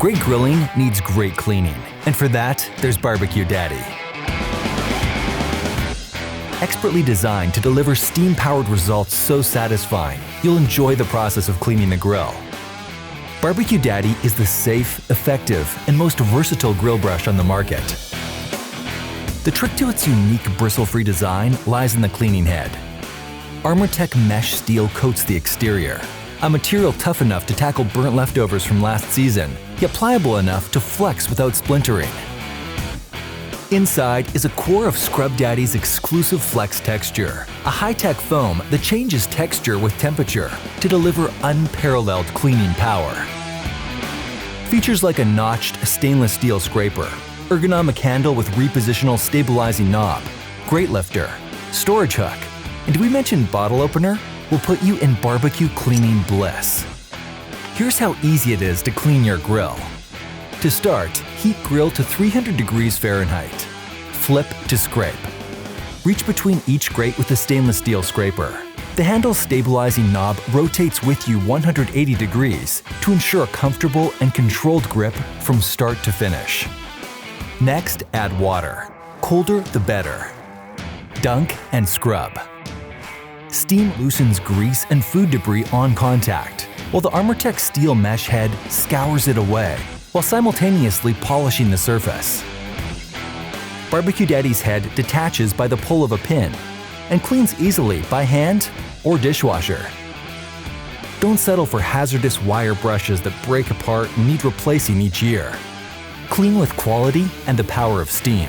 Great grilling needs great cleaning, and for that, there's BBQ Daddy. Expertly designed to deliver steam-powered results so satisfying, you'll enjoy the process of cleaning the grill. BBQ Daddy is the safe, effective, and most versatile grill brush on the market. The trick to its unique bristle-free design lies in the cleaning head. ArmorTech mesh steel coats the exterior, a material tough enough to tackle burnt leftovers from last season, yet pliable enough to flex without splintering. Inside is a core of Scrub Daddy's exclusive Flextexture, a high-tech foam that changes texture with temperature to deliver unparalleled cleaning power. Features like a notched stainless steel scraper, ergonomic handle with repositional stabilizing knob, grate lifter, storage hook, and did we mention bottle opener? Will put you in barbecue cleaning bliss. Here's how easy it is to clean your grill. To start, heat grill to 300 degrees Fahrenheit. Flip to scrape. Reach between each grate with a stainless steel scraper. The handle's stabilizing knob rotates with you 180 degrees to ensure a comfortable and controlled grip from start to finish. Next, add water. Colder the better. Dunk and scrub. Steam loosens grease and food debris on contact, while the ArmorTech steel mesh head scours it away, while simultaneously polishing the surface. BBQ Daddy's head detaches by the pull of a pin and cleans easily by hand or dishwasher. Don't settle for hazardous wire brushes that break apart and need replacing each year. Clean with quality and the power of steam.